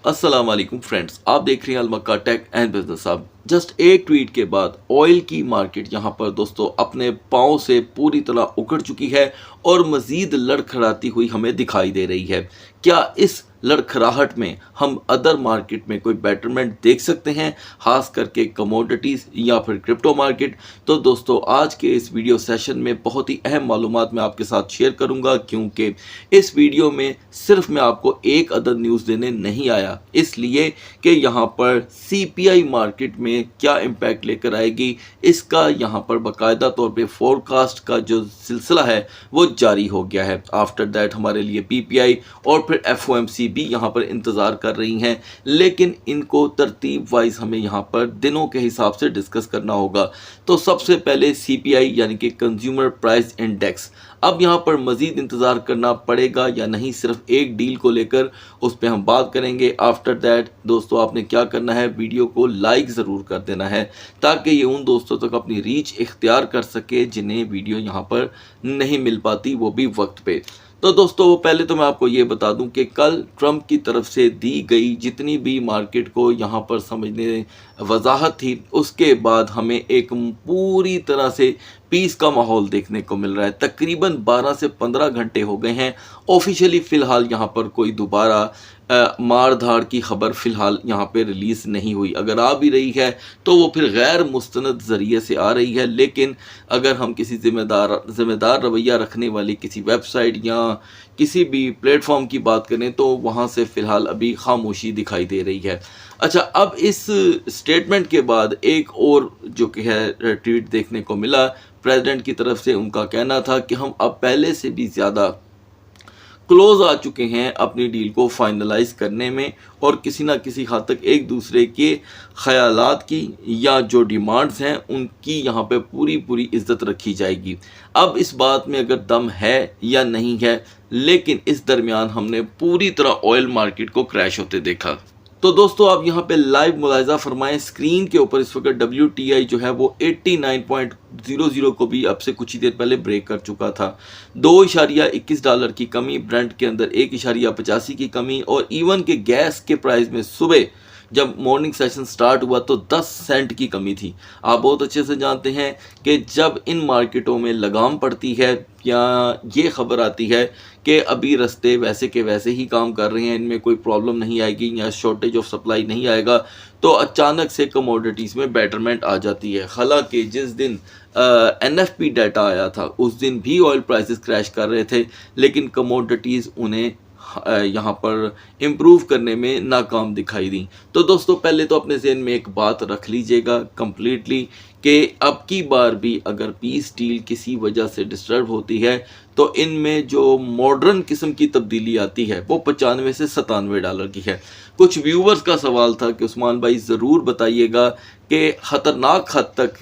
अस्सलाम वालेकुम फ्रेंड्स, आप देख रहे हैं अलमक्का tech and business hub. Just एक ट्वीट के बाद ऑयल की मार्केट यहाँ पर दोस्तों अपने पाँव से पूरी तरह उखड़ चुकी है और मज़ीद लड़खड़ाती हुई हमें दिखाई दे रही है। क्या इस लड़खड़ाहट में हम अदर मार्केट में कोई बेटरमेंट देख सकते हैं, खास करके कमोडिटीज़ या फिर क्रिप्टो मार्केट? तो दोस्तों आज के इस वीडियो सेशन में बहुत ही अहम मालूमात मैं आपके साथ शेयर करूंगा, क्योंकि इस वीडियो में सिर्फ मैं आपको एक अदर न्यूज़ देने नहीं आया, इसलिए कि यहाँ पर सीपीआई मार्केट में क्या इम्पैक्ट लेकर आएगी, इसका यहाँ पर बाकायदा तौर पे फोरकास्ट का जो सिलसिला है वो जारी हो गया है। आफ्टर दैट हमारे लिए पीपीआई और फिर एफओएमसी भी यहाँ पर इंतज़ार कर रही हैं, लेकिन इनको तरतीब वाइज हमें यहाँ पर दिनों के हिसाब से डिस्कस करना होगा। तो सबसे पहले सीपीआई यानी कि कंज्यूमर प्राइस इंडेक्स, अब यहाँ पर मज़ीद इंतज़ार करना पड़ेगा या नहीं सिर्फ एक डील को लेकर, उस पर हम बात करेंगे। आफ्टर दैट दोस्तों आपने क्या करना है, वीडियो को लाइक ज़रूर कर देना है ताकि ये उन दोस्तों तक अपनी रीच इख्तियार कर सके जिन्हें वीडियो यहाँ पर नहीं मिल पाती, वो भी वक्त पे। तो दोस्तों पहले तो मैं आपको ये बता दूं कि कल ट्रंप की तरफ से दी गई जितनी भी मार्केट को यहाँ पर समझने वजाहत थी, उसके बाद हमें एक पूरी तरह से पीस का माहौल देखने को मिल रहा है। तकरीबन 12 से 15 घंटे हो गए हैं ऑफिशियली फ़िलहाल यहाँ पर कोई दोबारा मार धाड़ की खबर फ़िलहाल यहाँ पे रिलीज़ नहीं हुई। अगर आ भी रही है तो वो फिर गैर मुस्तनद ज़रिए से आ रही है, लेकिन अगर हम किसी ज़िम्मेदार रवैया रखने वाली किसी वेबसाइट या किसी भी प्लेटफॉर्म की बात करें तो वहाँ से फ़िलहाल अभी खामोशी दिखाई दे रही है। अच्छा, अब इस स्टेटमेंट के बाद एक और जो कि है ट्वीट देखने को मिला प्रेसिडेंट की तरफ से। उनका कहना था कि हम अब पहले से भी ज़्यादा क्लोज आ चुके हैं अपनी डील को फाइनलाइज करने में और किसी ना किसी हद तक एक दूसरे के ख्यालात की या जो डिमांड्स हैं उनकी यहाँ पे पूरी पूरी इज्जत रखी जाएगी। अब इस बात में अगर दम है या नहीं है, लेकिन इस दरमियान हमने पूरी तरह ऑयल मार्केट को क्रैश होते देखा। तो दोस्तों आप यहाँ पे लाइव मुलाहिजा फरमाएं, स्क्रीन के ऊपर इस वक्त WTI जो है वो 89.00 को भी अब से कुछ ही देर पहले ब्रेक कर चुका था। $2.21 की कमी, ब्रेंट के अंदर 1.85 की कमी, और इवन के गैस के प्राइस में सुबह जब मॉर्निंग सेशन स्टार्ट हुआ तो 10 सेंट की कमी थी। आप बहुत अच्छे से जानते हैं कि जब इन मार्केटों में लगाम पड़ती है या ये खबर आती है कि अभी रास्ते वैसे के वैसे ही काम कर रहे हैं, इनमें कोई प्रॉब्लम नहीं आएगी या शॉर्टेज ऑफ सप्लाई नहीं आएगा, तो अचानक से कमोडिटीज़ में बेटरमेंट आ जाती है। हालांकि जिस दिन NFP डाटा आया था उस दिन भी ऑयल प्राइसेस क्रैश कर रहे थे, लेकिन कमोडिटीज़ उन्हें यहाँ पर इम्प्रूव करने में नाकाम दिखाई दी। तो दोस्तों पहले तो अपने ज़हन में एक बात रख लीजिएगा कम्प्लीटली कि अब की बार भी अगर पीस डील किसी वजह से डिस्टर्ब होती है तो इनमें जो मॉडर्न किस्म की तब्दीली आती है वो $95 से $97 की है। कुछ व्यूवर्स का सवाल था कि उस्मान भाई ज़रूर बताइएगा कि ख़तरनाक हद तक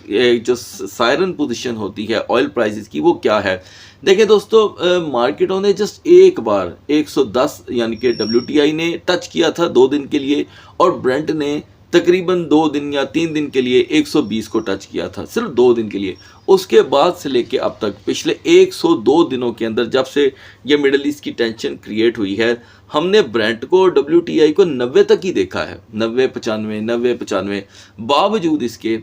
जो सायरन पोजीशन होती है ऑयल प्राइसेस की वो क्या है। देखिए दोस्तों मार्केटों ने जस्ट एक बार 110 यानी कि WTI ने टच किया था 2 दिन के लिए, और ब्रेंट ने तकरीबन 2 दिन या 3 दिन के लिए 120 को टच किया था, सिर्फ 2 दिन के लिए। उसके बाद से लेके अब तक पिछले 102 दिनों के अंदर जब से ये मिडल ईस्ट की टेंशन क्रिएट हुई है, हमने ब्रेंट को और WTI को 90 तक ही देखा है, 90-95 बावजूद इसके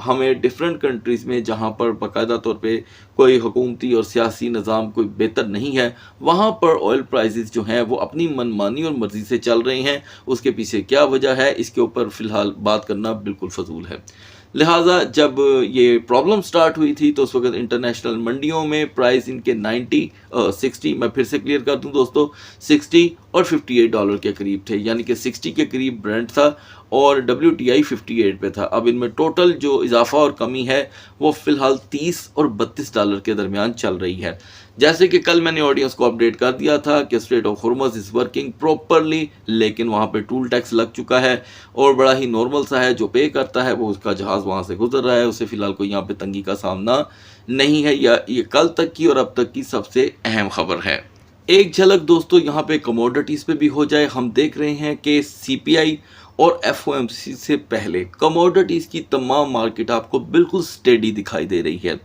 हमें डिफरेंट कंट्रीज़ में जहाँ पर बाकायदा तौर पे कोई हुकूमती और सियासी निज़ाम कोई बेहतर नहीं है, वहाँ पर ऑयल प्राइसेस जो हैं वो अपनी मनमानी और मर्ज़ी से चल रहे हैं। उसके पीछे क्या वजह है, इसके ऊपर फ़िलहाल बात करना बिल्कुल फजूल है। लिहाजा जब ये प्रॉब्लम स्टार्ट हुई थी तो उस वक्त इंटरनेशनल मंडियों में प्राइस इनके 60, मैं फिर से क्लियर कर दूं दोस्तों, 60 और $58 के करीब थे, यानी कि 60 के करीब ब्रेंट था और WTI 58 पे था। अब इनमें टोटल जो इजाफा और कमी है वो फ़िलहाल $30 और $32 के दरमियान चल रही है। जैसे कि कल मैंने ऑडियंस को अपडेट कर दिया था कि strait of Hormuz is working properly, लेकिन वहाँ पे टूल टैक्स लग चुका है और बड़ा ही नॉर्मल सा है, जो पे करता है वो उसका जहाज़ वहाँ से गुजर रहा है, उसे फ़िलहाल कोई यहाँ पे तंगी का सामना नहीं है। या ये कल तक की और अब तक की सबसे अहम खबर है। एक झलक दोस्तों यहाँ पे कमोडिटीज़ पे भी हो जाए। हम देख रहे हैं कि CPI और FOMC से पहले कमोडिटीज़ की तमाम मार्केट आपको बिल्कुल स्टेडी दिखाई दे रही है।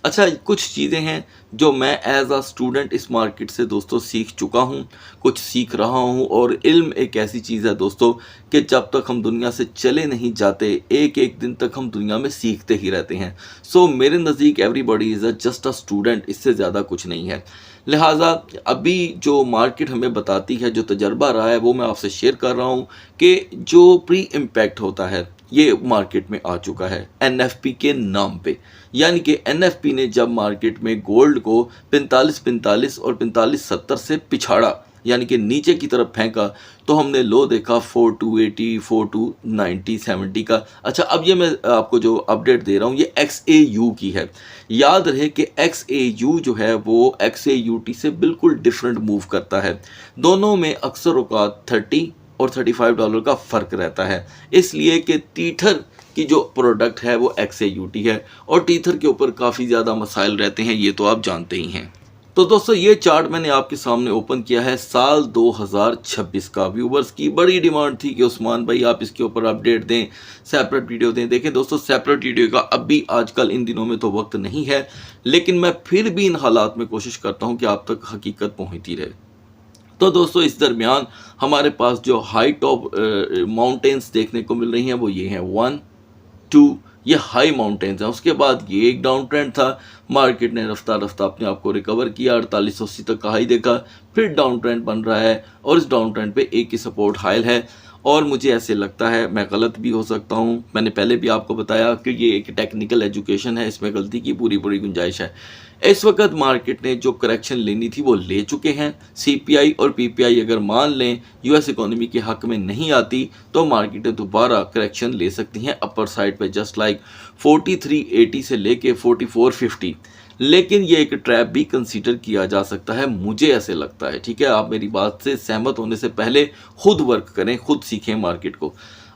अच्छा, कुछ चीज़ें हैं जो मैं एज़ अ स्टूडेंट इस मार्केट से दोस्तों सीख चुका हूँ, कुछ सीख रहा हूँ। और इल्म एक ऐसी चीज़ है दोस्तों कि जब तक हम दुनिया से चले नहीं जाते, एक-एक दिन तक हम दुनिया में सीखते ही रहते हैं। सो मेरे नज़दीक everybody is just a student, इससे ज़्यादा कुछ नहीं है। लिहाजा अभी जो मार्केट हमें बताती है, जो तजर्बा रहा है, वो मैं आपसे शेयर कर रहा हूँ कि जो प्री इम्पैक्ट होता है ये मार्केट में आ चुका है एनएफपी के नाम पे। यानी कि एनएफपी ने जब मार्केट में गोल्ड को 45-45 और 45-70 से पिछाड़ा, यानी कि नीचे की तरफ फेंका, तो हमने लो देखा 4280, 4290, 70 का। अच्छा, अब ये मैं आपको जो अपडेट दे रहा हूँ ये XAU की है। याद रहे कि XAU जो है वो XAUT से बिल्कुल डिफरेंट मूव करता है। दोनों में अक्सर औकात $30 और $35 का फ़र्क रहता है, इसलिए कि टीथर की जो प्रोडक्ट है वो XAUT है और टीथर के ऊपर काफ़ी ज़्यादा मसाइल रहते हैं, ये तो आप जानते ही हैं। तो दोस्तों ये चार्ट मैंने आपके सामने ओपन किया है साल 2026 का। व्यूवर्स की बड़ी डिमांड थी कि उस्मान भाई आप इसके ऊपर अपडेट दें, सेपरेट वीडियो दें। देखें दोस्तों, सेपरेट वीडियो का अभी आजकल इन दिनों में तो वक्त नहीं है, लेकिन मैं फिर भी इन हालात में कोशिश करता हूँ कि आप तक हकीकत पहुँचती रहे। तो दोस्तों इस दरमियान हमारे पास जो हाई टॉप माउंटेन्स देखने को मिल रही हैं वो ये हैं 1, 2, ये हाई माउंटेन्स हैं। उसके बाद ये एक डाउन ट्रेंड था, मार्केट ने रफ्ता रफ्ता अपने आप को रिकवर किया, 4880 तक का हाई देखा, फिर डाउन ट्रेंड बन रहा है और इस डाउन ट्रेंड पे एक ही सपोर्ट हाई है। और मुझे ऐसे लगता है, मैं गलत भी हो सकता हूँ, मैंने पहले भी आपको बताया कि ये एक टेक्निकल एजुकेशन है, इसमें गलती की पूरी पूरी गुंजाइश है। इस वक्त मार्केट ने जो करेक्शन लेनी थी वो ले चुके हैं। सीपीआई और पीपीआई अगर मान लें यूएस इकोनॉमी के हक में नहीं आती तो मार्केटें दोबारा करेक्शन ले सकती हैं अपर साइड पे, जस्ट लाइक 4380 से लेके 4450। लेकिन ये एक ट्रैप भी कंसीडर किया जा सकता है, मुझे ऐसे लगता है। ठीक है, आप मेरी बात से सहमत होने से पहले खुद वर्क करें, खुद सीखें मार्केट को।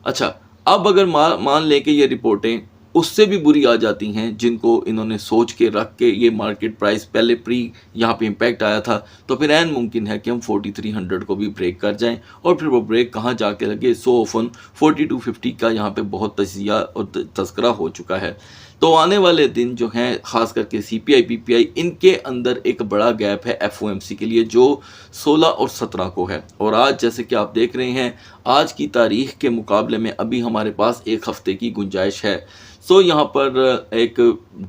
अच्छा, अब अगर मान लें कि ये रिपोर्टें उससे भी बुरी आ जाती हैं जिनको इन्होंने सोच के रख के ये मार्केट प्राइस पहले प्री यहाँ पे इम्पैक्ट आया था, तो फिर ऐन मुमकिन है कि हम 4300 को भी ब्रेक कर जाएं और फिर वो ब्रेक कहाँ जाके लगे। सो ओफन 4250 का यहाँ पे बहुत तजिया और तस्करा हो चुका है। तो आने वाले दिन जो हैं खास करके सीपीआई पीपीआई, इनके अंदर एक बड़ा गैप है एफओएमसी के लिए जो 16 और 17 को है। और आज जैसे कि आप देख रहे हैं, आज की तारीख के मुकाबले में अभी हमारे पास एक हफ्ते की गुंजाइश है। सो यहाँ पर एक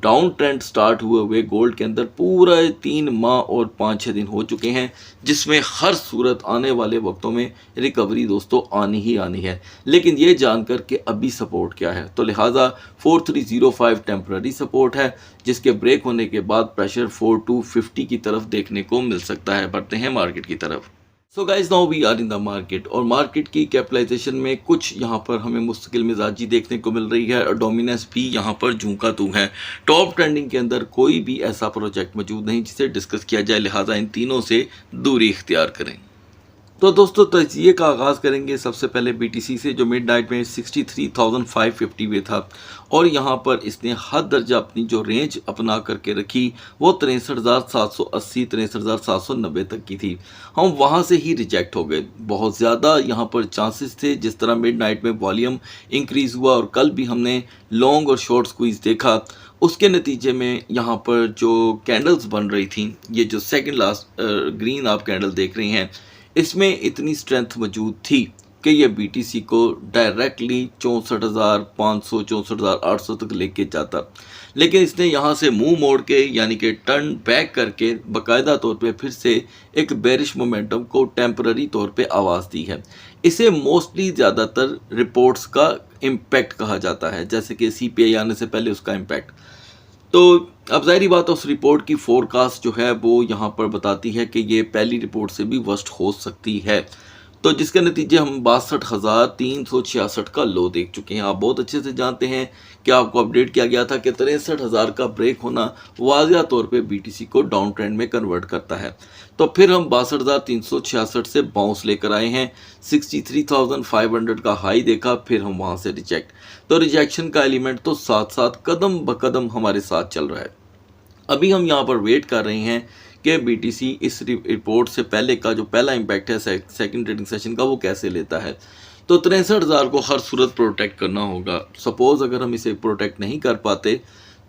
डाउन ट्रेंड स्टार्ट हुए गोल्ड के अंदर पूरा 3 माह और 5-6 दिन हो चुके हैं, जिसमें हर सूरत आने वाले वक्तों में रिकवरी दोस्तों आनी ही आनी है। लेकिन ये जानकर कि अभी सपोर्ट क्या है, तो लिहाजा 4305 टेम्पररी सपोर्ट है, जिसके ब्रेक होने के बाद प्रेशर 4250 की तरफ देखने को मिल सकता है। बढ़ते हैं मार्केट की तरफ। So guys, now we are in the market और मार्केट की कैपिटलाइजेशन में कुछ यहाँ पर हमें मुस्तकिल मिजाजी देखने को मिल रही है और डोमिनेंस भी यहाँ पर झूंका तू है। टॉप ट्रेंडिंग के अंदर कोई भी ऐसा प्रोजेक्ट मौजूद नहीं जिसे डिस्कस किया जाए, लिहाजा इन तीनों से दूरी इख्तियार करें। तो दोस्तों तजिए का आगाज़ करेंगे सबसे पहले बीटीसी से, जो मिड नाइट में 63,550 में था और यहाँ पर इसने हद दर्जा अपनी जो रेंज अपना करके रखी वो 63,780 63,790 तक की थी। हम वहाँ से ही रिजेक्ट हो गए। बहुत ज़्यादा यहाँ पर चांसेस थे, जिस तरह मिड नाइट में वॉल्यूम इंक्रीज़ हुआ और कल भी हमने लॉन्ग और शॉर्ट स्क्वीज़ देखा, उसके नतीजे में यहाँ पर जो कैंडल्स बन रही थी, ये जो सेकेंड लास्ट ग्रीन आप कैंडल देख रही हैं, इसमें इतनी स्ट्रेंथ मौजूद थी कि ये बीटीसी को डायरेक्टली 64,500 64,800 तक लेके जाता। लेकिन इसने यहाँ से मुंह मोड़ के, यानी कि टर्न बैक करके बाकायदा तौर पे फिर से एक बेरिश मोमेंटम को टेम्पररी तौर पे आवाज़ दी है। इसे मोस्टली ज़्यादातर रिपोर्ट्स का इम्पैक्ट कहा जाता है, जैसे कि सीपीआई आने से पहले उसका इम्पैक्ट। तो अब ज़ाहिरी बात है उस रिपोर्ट की फोरकास्ट जो है वो यहाँ पर बताती है कि ये पहली रिपोर्ट से भी वर्स्ट हो सकती है, तो जिसके नतीजे हम 62,366 का लो देख चुके हैं। आप बहुत अच्छे से जानते हैं कि आपको अपडेट किया गया था कि 63,000 का ब्रेक होना वाज़िया तौर पे बीटीसी को डाउन ट्रेंड में कन्वर्ट करता है। तो फिर हम 62,366 से बाउंस लेकर आए हैं, 63,500 का हाई देखा, फिर हम वहाँ से रिजेक्ट। तो रिजेक्शन का एलिमेंट तो साथ साथ कदम ब कदम हमारे साथ चल रहा है। अभी हम यहाँ पर वेट कर रहे हैं कि बीटीसी इस रिपोर्ट से पहले का जो पहला इम्पैक्ट है सेकंड ट्रेडिंग सेशन का वो कैसे लेता है। तो 63,000 को हर सूरत प्रोटेक्ट करना होगा। सपोज़ अगर हम इसे प्रोटेक्ट नहीं कर पाते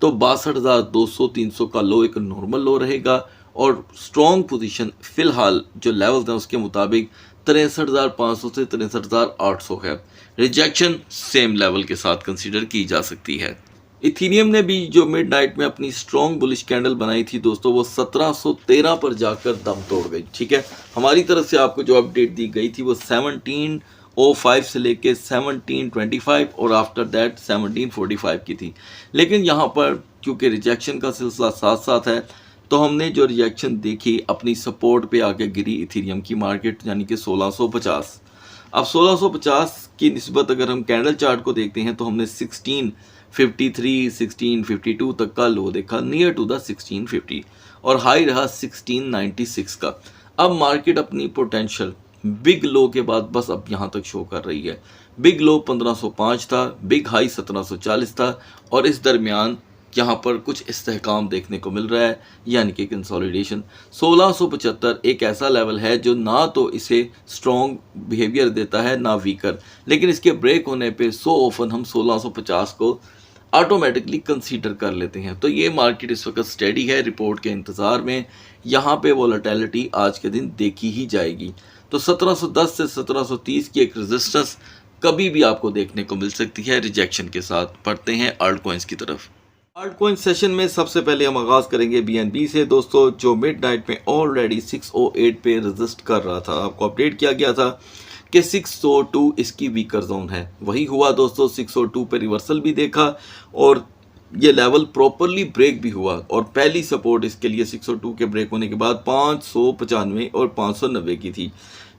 तो 62,200-300 का लो एक नॉर्मल लो रहेगा और स्ट्रॉन्ग पोजीशन फिलहाल जो लेवल्स हैं उसके मुताबिक 63,500 से 63,800 है। रिजेक्शन सेम लेवल के साथ कंसीडर की जा सकती है। इथीरियम ने भी जो मिडनाइट में अपनी स्ट्रॉन्ग बुलिश कैंडल बनाई थी दोस्तों, वो 1713 पर जाकर दम तोड़ गई। ठीक है, हमारी तरफ से आपको जो अपडेट दी गई थी वो 1705 से लेके 1725 और आफ्टर दैट 1745 की थी। लेकिन यहाँ पर क्योंकि रिजेक्शन का सिलसिला साथ साथ है, तो हमने जो रिजेक्शन देखी अपनी सपोर्ट पे आके गिरी इथीरियम की मार्केट, यानी कि 1650। अब 1650 की निस्बत अगर हम कैंडल चार्ट को देखते हैं तो हमने 1653, 1652 तक का लो देखा नियर टू द 1650 और हाई रहा 1696 का। अब मार्केट अपनी पोटेंशियल बिग लो के बाद बस अब यहाँ तक शो कर रही है। बिग लो 1505 था, बिग हाई 1740 था और इस दरमियान यहाँ पर कुछ इस्तेहकाम देखने को मिल रहा है, यानी कि कंसोलिडेशन। 1675 एक ऐसा लेवल है जो ना तो इसे स्ट्रॉन्ग बिहेवियर देता है ना वीकर, लेकिन इसके ब्रेक होने पे सो ऑफन हम 1650 को ऑटोमेटिकली कंसीडर कर लेते हैं। तो ये मार्केट इस वक्त स्टेडी है, रिपोर्ट के इंतज़ार में। यहाँ पे वोलेटिलिटी आज के दिन देखी ही जाएगी। तो 1710 से 1730 की एक रेजिस्टेंस कभी भी आपको देखने को मिल सकती है रिजेक्शन के साथ। पढ़ते हैं आल्ट कॉइन्स की तरफ। आल्ट कॉइन सेशन में सबसे पहले हम आगाज़ करेंगे BNB से दोस्तों, जो मिडनाइट में ऑलरेडी 608 पे रेजिस्ट कर रहा था। आपको अपडेट किया गया था कि 602 इसकी वीकर जोन है, वही हुआ दोस्तों। 602 पे रिवर्सल भी देखा और ये लेवल प्रॉपरली ब्रेक भी हुआ और पहली सपोर्ट इसके लिए 602 के ब्रेक होने के बाद 595 और 590 की थी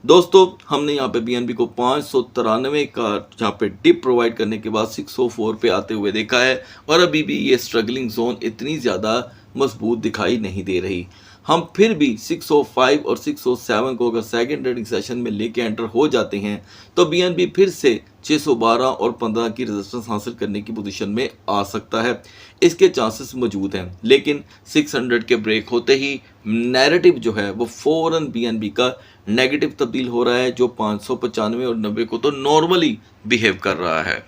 दोस्तों। हमने यहाँ पे BNB को 593 का यहाँ पे डिप प्रोवाइड करने के बाद 604 पे आते हुए देखा है और अभी भी ये स्ट्रगलिंग जोन इतनी ज़्यादा मजबूत दिखाई नहीं दे रही। हम फिर भी 605 और 607 को अगर सेकेंड ट्रेडिंग सेशन में लेके एंटर हो जाते हैं तो BNB फिर से 612 और 15 की रेजिस्टेंस हासिल करने की पोजीशन में आ सकता है, इसके चांसेस मौजूद हैं। लेकिन 600 के ब्रेक होते ही नैरेटिव जो है वो फ़ौरन BNB का नेगेटिव तब्दील हो रहा है, जो 595 और 90 को तो नॉर्मली बिहेव कर रहा है।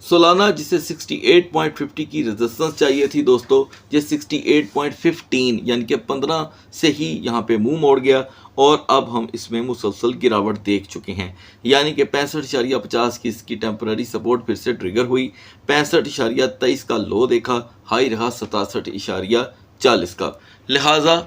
सोलाना जिसे 68.50 की रेजिस्टेंस चाहिए थी दोस्तों, ये 68.15 यानी कि 15 से ही यहाँ पे मुंह मोड़ गया और अब हम इसमें मुसलसल गिरावट देख चुके हैं, यानी कि 65.50 की इसकी टेम्पररी सपोर्ट फिर से ट्रिगर हुई। 65.23 का लो देखा, हाई रहा 67.40 का। लिहाजा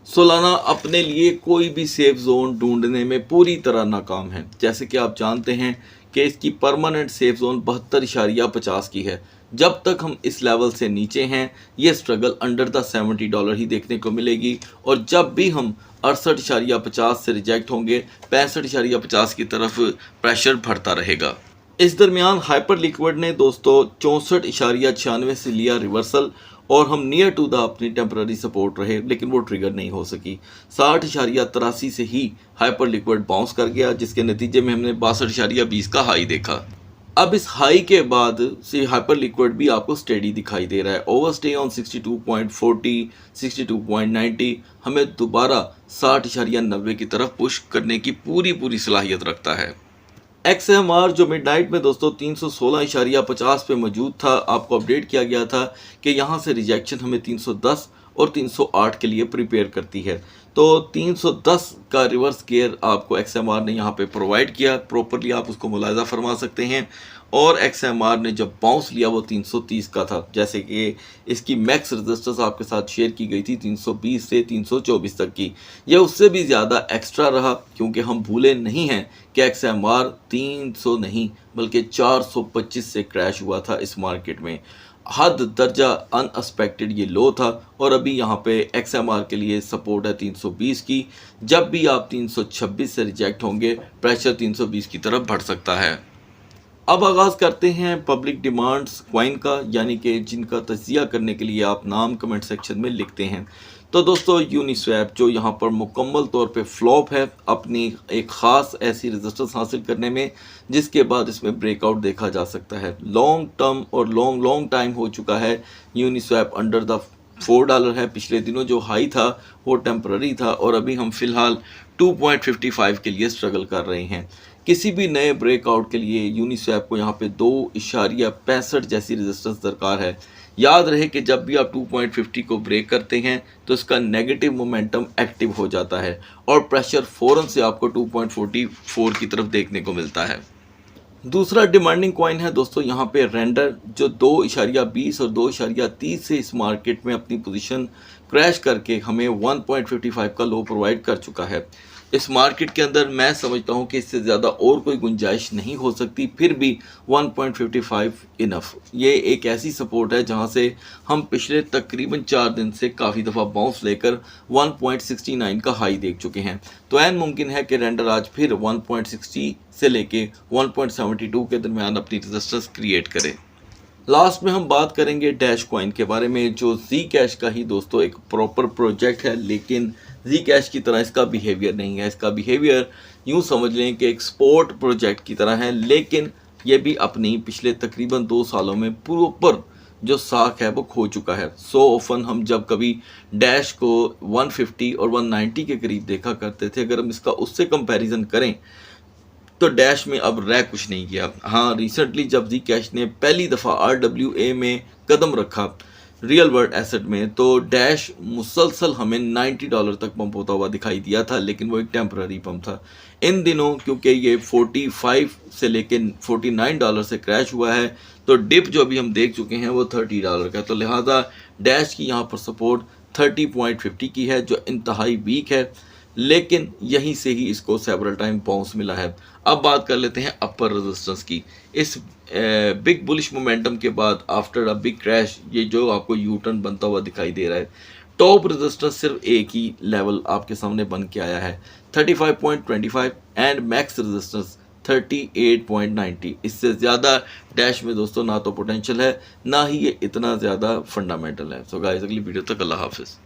सोलाना अपने लिए कोई भी सेफ जोन ढूंढने में पूरी तरह नाकाम है। जैसे कि आप जानते हैं कि इसकी परमानेंट सेफ जोन 72.50 की है। जब तक हम इस लेवल से नीचे हैं ये स्ट्रगल अंडर द $70 ही देखने को मिलेगी और जब भी हम 68.50 से रिजेक्ट होंगे 65.50 की तरफ प्रेशर बढ़ता रहेगा। इस दरमियान हाइपर लिक्विड ने दोस्तों 64.96 से लिया रिवर्सल और हम नियर टू द अपनी टेम्पररी सपोर्ट रहे, लेकिन वो ट्रिगर नहीं हो सकी। 60.83 से ही हाइपर लिक्विड बाउंस कर गया, जिसके नतीजे में हमने 62.20 का हाई देखा। अब इस हाई के बाद से हाइपर लिक्विड भी आपको स्टेडी दिखाई दे रहा है। ओवरस्टे ऑन 62.40, 62.90 हमें दोबारा 60.90 की तरफ पुश करने की पूरी सलाहियत रखता है। XMR जो मिडनाइट में दोस्तों 316.50 पे मौजूद था, आपको अपडेट किया गया था कि यहाँ से रिजेक्शन हमें 310 और 308 के लिए प्रिपेयर करती है। तो 310 का रिवर्स गियर आपको XMR ने यहाँ पे प्रोवाइड किया, प्रॉपरली आप उसको मुलाहिजा फरमा सकते हैं। और XMR ने जब बाउंस लिया वो 330 का था, जैसे कि इसकी मैक्स रेजिस्टेंस आपके साथ शेयर की गई थी 320 से 324 तक की। यह उससे भी ज़्यादा एक्स्ट्रा रहा, क्योंकि हम भूले नहीं हैं कि XMR 300 नहीं बल्कि 425 से क्रैश हुआ था इस मार्केट में। हद दर्जा अनएक्सपेक्टेड ये लो था और अभी यहाँ पे XMR के लिए सपोर्ट है 320 की। जब भी आप 326 से रिजेक्ट होंगे प्रेशर 320 की तरफ बढ़ सकता है। अब आगाज़ करते हैं पब्लिक डिमांड्स क्वाइन का, यानी कि जिनका तज्जिया करने के लिए आप नाम कमेंट सेक्शन में लिखते हैं। तो दोस्तों यूनिस्वैप जो यहाँ पर मुकम्मल तौर पे फ्लॉप है अपनी एक ख़ास ऐसी रेजिस्टेंस हासिल करने में, जिसके बाद इसमें ब्रेकआउट देखा जा सकता है। लॉन्ग टर्म और लॉन्ग टाइम हो चुका है यूनिस्वैप अंडर द $4 है। पिछले दिनों जो हाई था वो टेम्पररी था और अभी हम फ़िलहाल 2.55 के लिए स्ट्रगल कर रहे हैं। किसी भी नए ब्रेकआउट के लिए यूनिस्वैप को यहाँ पे 2.65 जैसी रेजिस्टेंस दरकार है। याद रहे कि जब भी आप 2.50 को ब्रेक करते हैं तो इसका नेगेटिव मोमेंटम एक्टिव हो जाता है और प्रेशर फ़ौरन से आपको 2.44 की तरफ देखने को मिलता है। दूसरा डिमांडिंग कॉइन है दोस्तों यहाँ पे रेंडर, जो 2.20 और 2.30 से इस मार्केट में अपनी पोजीशन क्रैश करके हमें 1.55 का लो प्रोवाइड कर चुका है। इस मार्केट के अंदर मैं समझता हूँ कि इससे ज़्यादा और कोई गुंजाइश नहीं हो सकती, फिर भी 1.55 इनफ। ये एक ऐसी सपोर्ट है जहाँ से हम पिछले तकरीबन 4 दिन से काफ़ी दफ़ा बाउंस लेकर 1.69 का हाई देख चुके हैं। तो ऐन मुमकिन है कि रेंडर आज फिर 1.60 से लेके 1.72 के दरमियान अपनी रेजिस्टेंस क्रिएट करे। लास्ट में हम बात करेंगे डैश कॉइन के बारे में, जो जी कैश का ही दोस्तों एक प्रॉपर प्रोजेक्ट है, लेकिन जी कैश की तरह इसका बिहेवियर नहीं है। इसका बिहेवियर यूँ समझ लें कि एक स्पोर्ट प्रोजेक्ट की तरह है, लेकिन ये भी अपनी पिछले तकरीबन 2 सालों में प्रॉपर जो साख है वो खो चुका है। सो ऑफन हम जब कभी डैश को 150 और 190 के करीब देखा करते थे, अगर हम इसका उससे कंपैरिजन करें तो डैश में अब रह कुछ नहीं किया। हाँ, रिसेंटली जब जी कैश ने पहली दफ़ा RWA में कदम रखा रियल वर्ल्ड एसेट में, तो डैश मुसलसल हमें $90 तक पंप होता हुआ दिखाई दिया था, लेकिन वो एक टेम्पररी पंप था। इन दिनों क्योंकि ये 45 से लेके $49 से क्रैश हुआ है, तो डिप जो अभी हम देख चुके हैं वो $30 का है। तो लिहाजा डैश की यहाँ पर सपोर्ट 30.50 की है, जो इंतहाई वीक है, लेकिन यहीं से ही इसको सेवरल टाइम बाउंस मिला है। अब बात कर लेते हैं अपर रेजिस्टेंस की। इस बिग बुलिश मोमेंटम के बाद आफ्टर अ बिग क्रैश ये जो आपको यू टर्न बनता हुआ दिखाई दे रहा है, टॉप रेजिस्टेंस सिर्फ एक ही लेवल आपके सामने बन के आया है 35.25 एंड मैक्स रेजिस्टेंस 38.90। इससे ज़्यादा डैश में दोस्तों ना तो पोटेंशियल है, ना ही ये इतना ज़्यादा फंडामेंटल है। सो गाइस, अगली वीडियो तक अल्लाह हाफिज़।